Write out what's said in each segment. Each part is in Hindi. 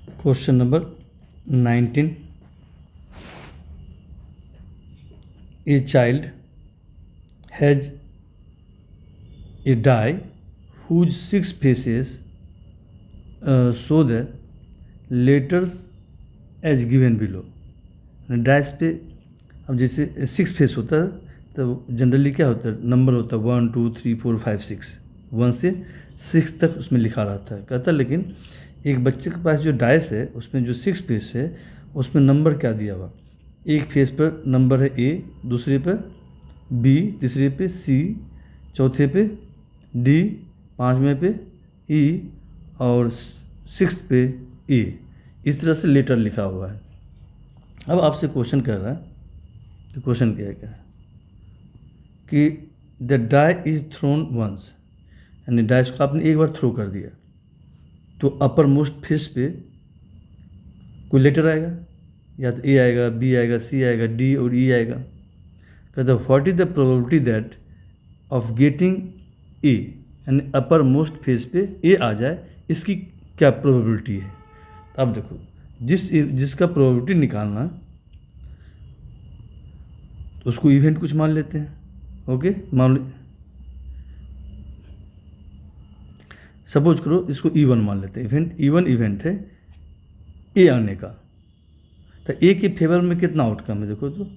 Question number 19. A child has a die whose 6 faces show the letters as given below. Dice पे अब जैसे 6 फेस होता है तो जनरली क्या होता है, नंबर होता है 1 2 3 4 5 6, 1 से 6 तक उसमें लिखा रहता है। कहता है लेकिन एक बच्चे के पास जो डाइस है उसमें जो 6 फेस है उसमें नंबर क्या दिया हुआ, एक फेस पर नंबर है ए, दूसरे पर बी, तीसरे पे सी, चौथे पे डी, पाँचवें पे ई और सिक्स पे ए। इस तरह से लेटर लिखा हुआ है। अब आपसे क्वेश्चन कर रहा है, तो क्वेश्चन क्या है कि the die is thrown once, यानी डाइस को आपने एक बार थ्रो कर दिया तो अपर मोस्ट फेस पे कोई लेटर आएगा, या तो ए आएगा, बी आएगा, सी आएगा, डी और ई आएगा। कहता what is the probability that of getting a, यानी अपर मोस्ट फेस पे ए आ जाए, इसकी क्या प्रोबेबिलिटी है। अब देखो जिसका प्रोबेबिलिटी निकालना है तो उसको इवेंट कुछ मान लेते हैं। ओके, मान लो सपोज करो इसको E1 मान लेते हैं। E1 इवेंट है ए आने का, तो ए के फेवर में कितना आउटकम है, देखो तो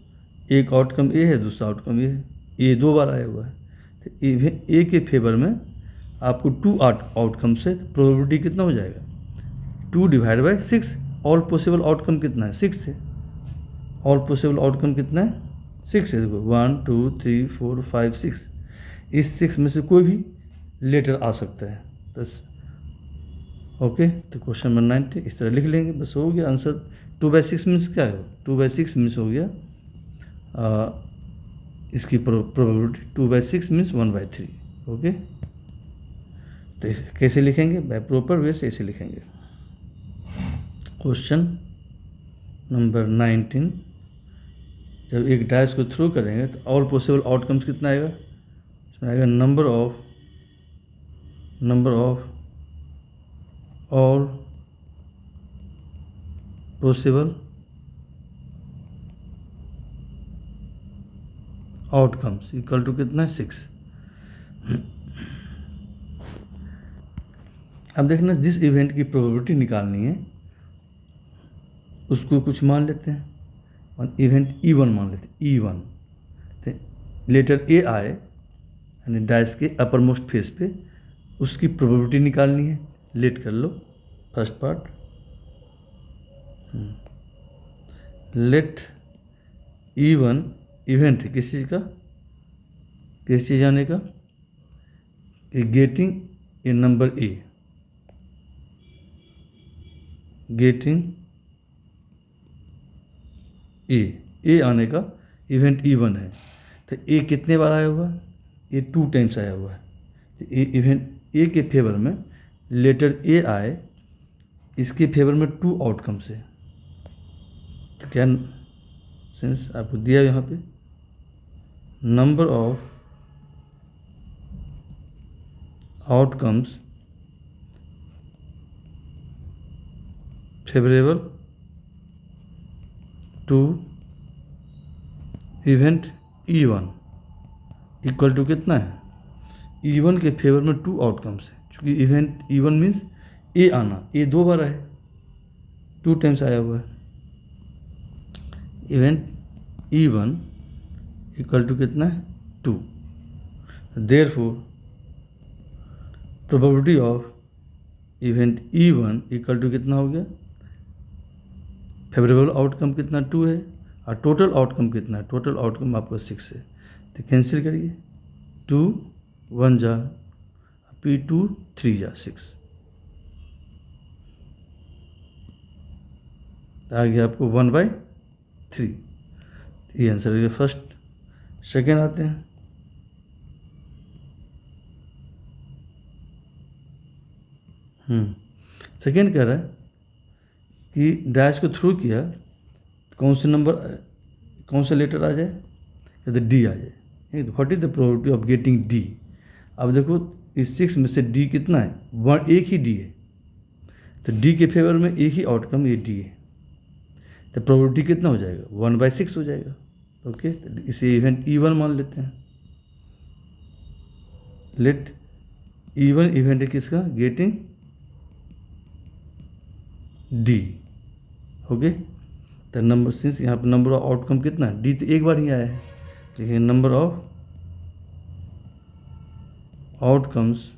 एक आउटकम ए है, दूसरा आउटकम ए है, ए 2 बार आया हुआ है, तो ए के फेवर में आपको 2 आउटकम से प्रोबेबिलिटी कितना हो जाएगा 2 divide by 6। All possible outcome कितना है 6 है, ऑल पॉसिबल आउटकम कितना है 6 है। देखो 1 2 3 4 5 6, इस 6 में से कोई भी लेटर आ सकता है। बस ओके, तो क्वेश्चन नंबर 90 इस तरह लिख लेंगे, बस हो गया आंसर। 2/6 मीन्स क्या है, 2/6 मीन्स हो गया इसकी प्रोबेबिलिटी 2/6 मीन्स 1/3। ओके, तो कैसे लिखेंगे, बाय प्रॉपर वे से ऐसे लिखेंगे। क्वेश्चन नंबर 19, जब एक डाइस को थ्रो करेंगे तो ऑल पॉसिबल आउटकम्स कितना आएगा, इसमें आएगा number of all possible outcomes equal to कितना है 6। अब देखना जिस इवेंट की प्रोबेबिलिटी निकालनी है उसको कुछ मान लेते हैं, और इवेंट E1 मान लेते हैं। E1 तो लेटर ए आए यानी डाइस के अपर मोस्ट फेस पे, उसकी प्रोबेबिलिटी निकालनी है। लेट कर लो first part, let E1 event है किस चीज़ का, किस चीज़ आने का, getting a number A, getting a आने का इवेंट E1 है। तो ए कितने बार आया हुआ है, ए 2 टाइम्स आया हुआ है। तो इवेंट ए के फेवर में लेटर ए आए, इसके फेवर में 2 आउटकम्स है। तो क्या सेंस आपको दिया यहाँ पे, number of outcomes favourable to event E1 equal to कितना है, E1 के फेवर में 2 आउटकम्स है। चूँकि इवेंट E1 मीन्स ए आना, ए 2 बार आए, 2 टाइम्स आया हुआ है। इवेंट E1 इक्वल टू कितना है 2, therefore probability of event E1 equal to कितना हो गया, फेवरेबल आउटकम कितना 2 है, और टोटल आउटकम कितना है, टोटल आउटकम आपका 6 है। तो कैंसिल करिए, 2 1 जा, P2 3 जा 6, आ गया आपको 1/3। ये आंसर है। फर्स्ट सेकेंड आते हैं, सेकेंड कह रहा है कि डैश को थ्रू किया, कौन से नंबर, कौन सा लेटर आ जाए, कहते डी आ जाए। What is the probability of getting D. अब देखो इस 6 में से डी कितना है, 1, एक ही डी है, तो डी के फेवर में एक ही आउटकम ये डी है, तो प्रोबेबिलिटी कितना हो जाएगा 1/6 हो जाएगा। ओके, तो इसे इवेंट E1 मान लेते हैं। लेट E1 इवेंट है किसका, गेटिंग डी। ओके, तो नंबर सिंस यहाँ पर नंबर ऑफ आउटकम कितना है, डी तो एक बार ही आया है, लेकिन number of outcomes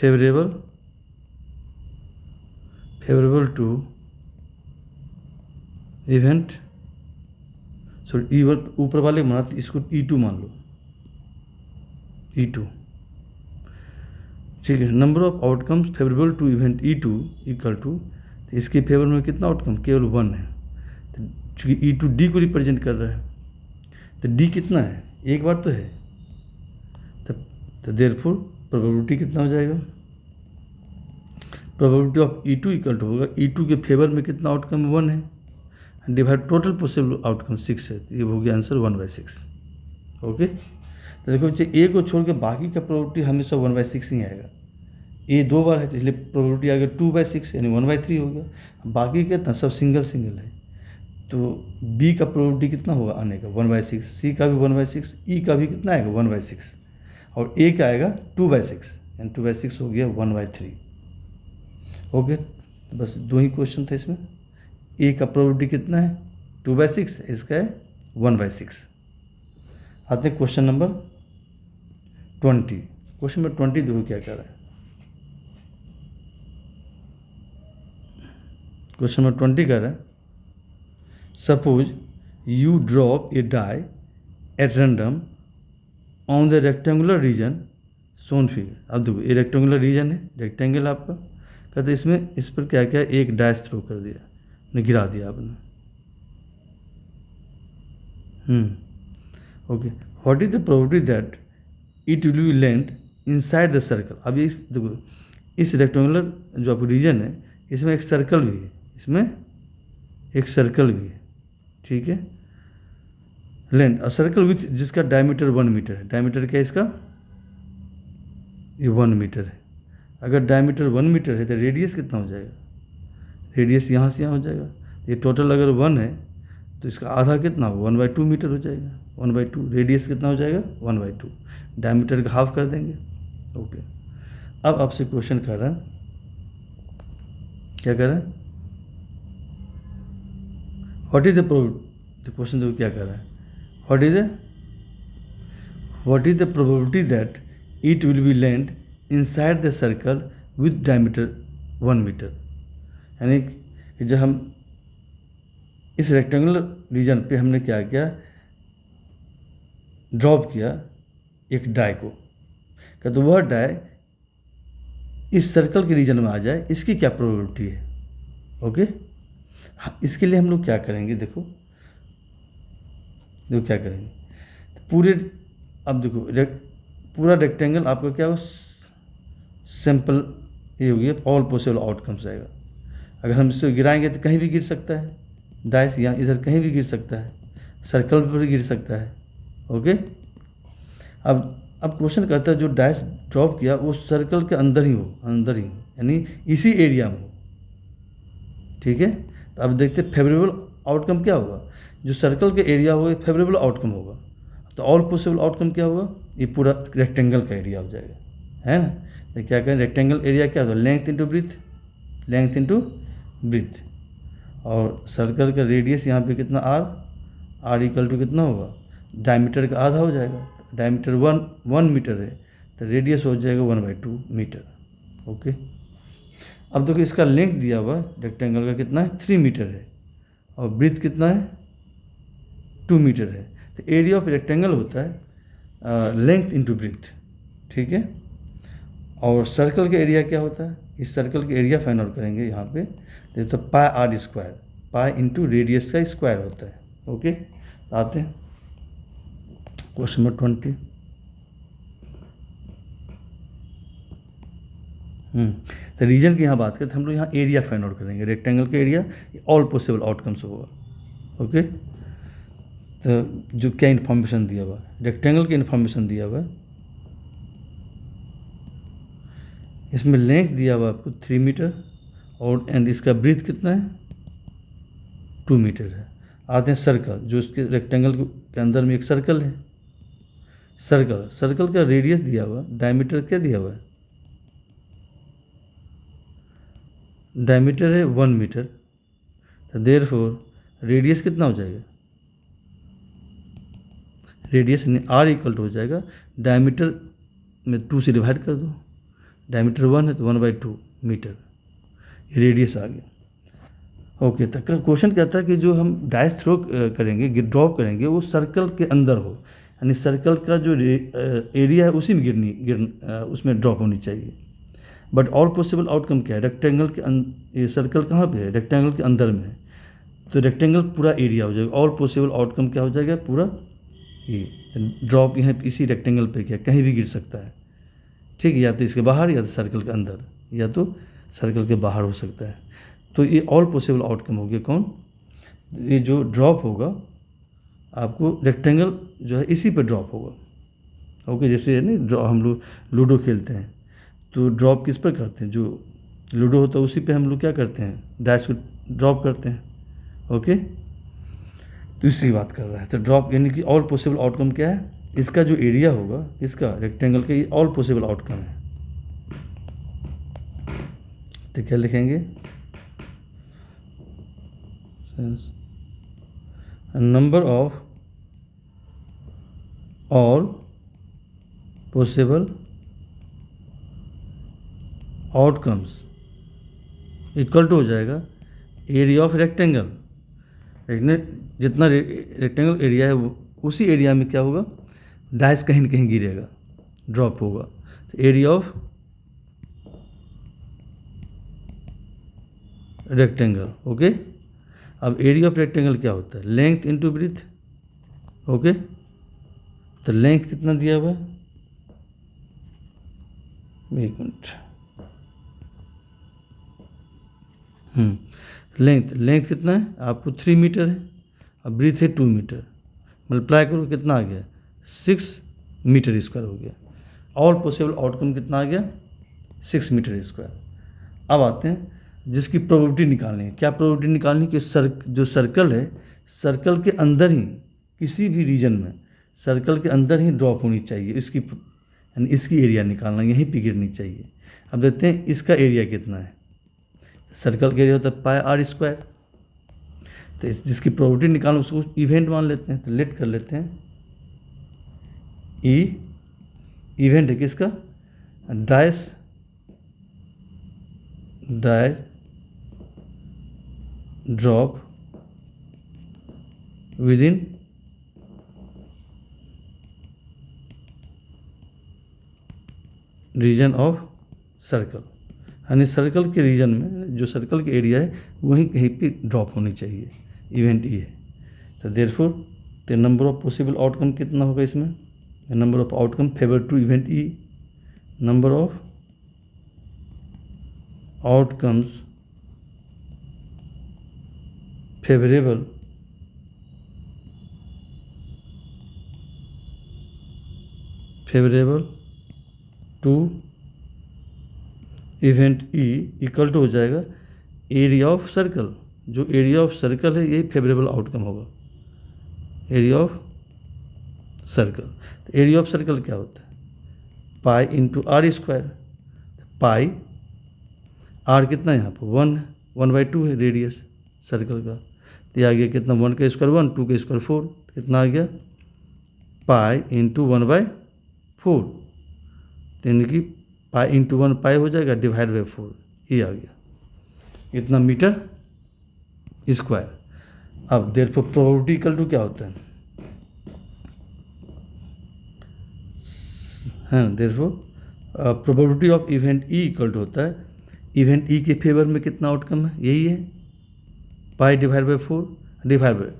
favourable to event, sorry E1 ऊपर वाले माना, तो इसको E2 मान लो, E2, ठीक है। Number of outcomes favourable to event E2 equal to, तो इसके फेवर में कितना आउटकम, केवल 1 है, तो चूँकि E2 D को रिप्रेजेंट कर रहा है, तो D कितना है, एक बार तो है, तो देयरफॉर प्रोबेबिलिटी कितना हो जाएगा, probability of E2 equal to होगा, E2 के फेवर में कितना आउटकम 1 है, डिवाइड टोटल पॉसिबल आउटकम 6 है, तो ये हो गया आंसर 1/6। ओके, तो देखो बच्चे ए को छोड़ के बाकी का प्रोबेबिलिटी हमेशा 1/6 ही आएगा। ए 2 बार है तो इसलिए प्रोबेबिलिटी आ गया 2/6 यानी 1/3 हो गया। बाकी कितना सब सिंगल सिंगल है, तो बी का प्रोबेबिलिटी कितना होगा आने का 1/6, सी का भी 1/6, ई का भी कितना आएगा 1/6, और ए का आएगा 2/6 यानी 2/6 हो गया 1/3। ओके, तो बस 2 ही क्वेश्चन था इसमें। ए का प्रोबेबिलिटी कितना है 2/6, इसका है 1/6। आते हैं क्वेश्चन नंबर 20। क्वेश्चन नंबर 20 देखो क्या कर रहा है। क्वेश्चन नंबर 20 कर रहा है, suppose you drop a die at random on the rectangular region shown figure. अब देखो ये रेक्टेंगुलर रीजन है, रेक्टेंगल आपका, कहते इसमें इस पर क्या क्या एक डैश थ्रो कर दिया, ने गिरा दिया आपने। Okay, what is the probability that it will be land inside the circle. अब ये देखो इस रेक्टेंगुलर जो आपका रीजन है इसमें एक सर्कल भी है, इसमें एक सर्कल भी है, ठीक है। लैंड अ सर्कल विथ जिसका डायमीटर 1 मीटर है। डायमीटर क्या है इसका, ये 1 मीटर है। अगर डायमीटर 1 मीटर है तो रेडियस कितना हो जाएगा, रेडियस यहाँ से यहाँ हो जाएगा। ये टोटल अगर 1 है तो इसका आधा कितना हो 1/2 मीटर हो जाएगा, 1/2। रेडियस कितना हो जाएगा 1/2, डायमीटर का हाफ कर देंगे। ओके, अब आपसे क्वेश्चन कर रहा है, क्या कर रहा है, what is the probability, question देखो क्या कर रहा है, what is the probability that it will be land inside the circle with diameter 1 metre. यानी कि जब हम इस रेक्टेंगुलर रीजन पे हमने क्या किया, ड्रॉप किया एक डाई को, क्या तो वह डाई इस सर्कल के रीजन में आ जाए, इसकी क्या प्रोबेबिलिटी है। ओके, हाँ, इसके लिए हम लोग क्या करेंगे, देखो क्या करेंगे, पूरे, अब देखो पूरा रेक्टेंगल आपका क्या हो, सिंपल ये हो गया, ऑल पॉसिबल आउटकम्स आएगा। अगर हम इसको गिराएंगे तो कहीं भी गिर सकता है, डाइस यहाँ इधर कहीं भी गिर सकता है, सर्कल पर भी गिर सकता है। ओके, अब क्वेश्चन करता है जो डाइस ड्रॉप किया वो सर्कल के अंदर ही हो, यानी इसी एरिया में हो, ठीक है। तो अब देखते हैं फेवरेबल आउटकम क्या होगा, जो सर्कल के एरिया होगा फेवरेबल आउटकम होगा, तो ऑल पॉसिबल आउटकम क्या होगा, ये पूरा रेक्टेंगल का एरिया हो जाएगा, है ना। तो क्या करें, रेक्टेंगल एरिया क्या होगा, लेंथ इंटू ब्रीथ, और सर्कल का रेडियस यहाँ पे कितना आर इक्वल टू कितना होगा, डायमीटर का आधा हो जाएगा। डायमीटर 1 मीटर है तो रेडियस हो जाएगा 1/2 मीटर। ओके, अब देखो इसका लेंथ दिया हुआ रेक्टेंगल का कितना है 3 मीटर है, और ब्रीथ कितना है 2 मीटर है। तो एरिया ऑफ रेक्टेंगल होता है लेंथ इंटू ब्रीथ, ठीक है। और सर्कल का एरिया क्या होता है, इस सर्कल के एरिया फाइंड आउट करेंगे यहाँ पे, तो pi r square, pi into radius का स्क्वायर होता है। ओके, आते हैं क्वेश्चन नंबर 20। तो रीजन की यहाँ बात करें तो हम लोग यहाँ एरिया फाइंड आउट करेंगे, रेक्टेंगल का एरिया, ऑल पॉसिबल आउटकम्स होगा। ओके, तो जो क्या इन्फॉर्मेशन दिया हुआ है, रेक्टेंगल की इन्फॉर्मेशन दिया हुआ है, इसमें लेंथ दिया हुआ आपको 3 मीटर और एंड इसका ब्रीथ कितना है 2 मीटर है। आते हैं सर्कल, जो इसके रेक्टेंगल के अंदर में एक सर्कल है। सर्कल का रेडियस दिया हुआ, डायमीटर क्या दिया हुआ है, डायमीटर है 1 मीटर। तो देयरफॉर रेडियस कितना हो जाएगा, रेडियस आर इक्वल टू हो जाएगा डायमीटर में 2 से डिवाइड कर दो, डायमीटर 1 है तो 1/2 मीटर, ये रेडियस आ गया। ओके, तो क्वेश्चन कहता है कि जो हम डाइस थ्रो करेंगे, ड्रॉप करेंगे, वो सर्कल के अंदर हो, यानी सर्कल का जो एरिया है उसी में उसमें ड्रॉप होनी चाहिए। बट ऑल पॉसिबल आउटकम क्या है, रेक्टेंगल के ये सर्कल कहाँ पे है, रेक्टेंगल के अंदर में है, तो रेक्टेंगल पूरा एरिया हो जाएगा। ऑल पॉसिबल आउटकम क्या हो जाएगा, पूरा ये ड्रॉप यहाँ इसी रेक्टेंगल पे क्या कहीं भी गिर सकता है, ठीक है, या तो इसके बाहर या तो सर्कल के अंदर या तो सर्कल के बाहर हो सकता है। तो ये ऑल पॉसिबल आउटकम हो गया कौन, ये जो ड्रॉप होगा आपको रेक्टेंगल जो है इसी पे ड्रॉप होगा। ओके, जैसे नहीं हम लोग लूडो खेलते हैं तो ड्रॉप किस पर करते हैं, जो लूडो होता है उसी पे हम लोग क्या करते हैं, डाइस को ड्रॉप करते हैं। ओके, तो इसी बात कर रहा है। तो ड्रॉप यानी कि ऑल पॉसिबल आउटकम क्या है, इसका जो एरिया होगा इसका रेक्टेंगल का, ये ऑल पॉसिबल आउटकम है। तो क्या लिखेंगे, number of all possible outcomes equal to हो जाएगा एरिया ऑफ रेक्टेंगल। जितना रेक्टेंगल एरिया है वो उसी एरिया में क्या होगा, डाइस कहीं न कहीं गिरेगा, ड्रॉप होगा। तो एरिया ऑफ रेक्टेंगल। ओके, अब एरिया ऑफ रेक्टेंगल क्या होता है, लेंथ इनटू ब्रीथ। ओके, तो लेंथ कितना दिया हुआ है, एक मिनट, लेंथ कितना है आपको 3 मीटर है, अब ब्रीथ है 2 मीटर, मल्टीप्लाई करो कितना आ गया 6 मीटर स्क्वायर हो गया। ऑल पॉसिबल आउटकम कितना आ गया 6 मीटर स्क्वायर। अब आते हैं जिसकी प्रोबेबिलिटी निकालनी है। क्या प्रोबेबिलिटी निकालनी है कि जो सर्कल है, सर्कल के अंदर ही किसी भी रीजन में सर्कल के अंदर ही ड्रॉप होनी चाहिए, यानी इसकी एरिया निकालना, यहीं पे गिरनी चाहिए। अब देखते हैं इसका एरिया कितना है, सर्कल का एरिया होता है पाई आर स्क्वायर। तो जिसकी प्रोबेबिलिटी निकालना उसको इवेंट मान लेते हैं, तो लेट कर लेते हैं इवेंट है किसका, dice drop within region of circle, यानी सर्कल के रीजन में जो सर्कल के एरिया है वहीं कहीं पे ड्रॉप होनी चाहिए, इवेंट ये है। तो therefore the number of possible outcome कितना होगा इसमें, number of outcome favour to event E, number of outcomes favourable to event E equal to हो जाएगा एरिया ऑफ सर्कल। जो एरिया ऑफ सर्कल है यही फेवरेबल आउटकम होगा, एरिया ऑफ सर्कल। तो एरिया ऑफ सर्कल क्या होता है, pi into R square. Pi R कितना है यहाँ पर 1 है, 1/2 है रेडियस सर्कल का। तो ये आ गया कितना, 1 का स्क्वायर 1, 2 का स्क्वायर 4, कितना आ गया पाई इंटू 1/4। तो यानी कि पाई इंटू 1 पाई हो जाएगा, डिवाइड बाई 4, ये आ गया इतना मीटर स्क्वायर। अब देयरफॉर प्रोबेबिलिटी इक्वल टू क्या होता है, हाँ, therefore probability of event E equal to होता है इवेंट ई के फेवर में कितना आउटकम है, यही है pi divide by 4 divide by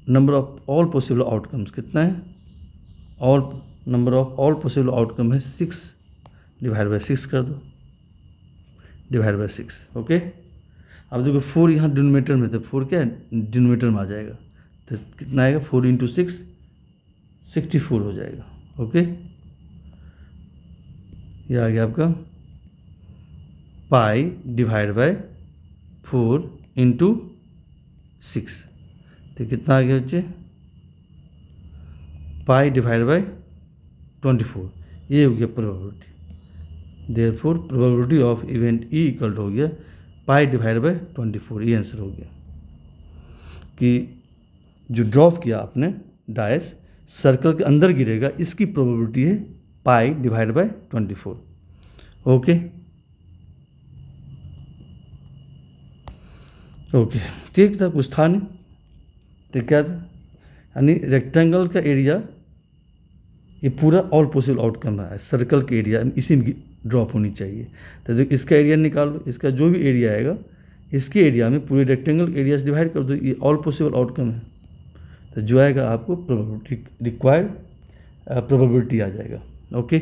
number of all possible outcomes कितना है, number of all possible outcome है 6, डिवाइड बाई 6 कर दो, डिवाइड बाई 6। ओके, अब देखो 4 यहाँ डिनोमिनेटर में, तो 4 क्या है डिनोमिनेटर में आ जाएगा, तो कितना आएगा 4 इंटू 6 64 हो जाएगा। ओके, ये आ गया आपका पाई डिवाइड बाय 4 इंटू 6, तो कितना आ गया बच्चे, पाई डिवाइड बाय 24, ये हो गया probability. Therefore probability of event E equal हो गया पाई डिवाइड बाय 24, ये आंसर हो गया कि जो ड्रॉप किया आपने डाइस सर्कल के अंदर गिरेगा, इसकी प्रोबेबिलिटी है pi divide by 24। Okay okay, ठीक था, कुछ था नहीं, तो क्या था, यानी रेक्टेंगल का एरिया ये पूरा ऑल पॉसिबल आउटकम है, सर्कल के एरिया इसी में ड्रॉप होनी चाहिए। तो देखो इसका एरिया निकाल लो, इसका जो भी एरिया आएगा इसके एरिया में पूरे रेक्टेंगल एरिया से डिवाइड कर दो, ये ऑल पॉसिबल आउटकम है, तो जो आएगा आपको प्रोबेबिलिटी रिक्वायर्ड प्रोबेबिलिटी आ जाएगा। ओके।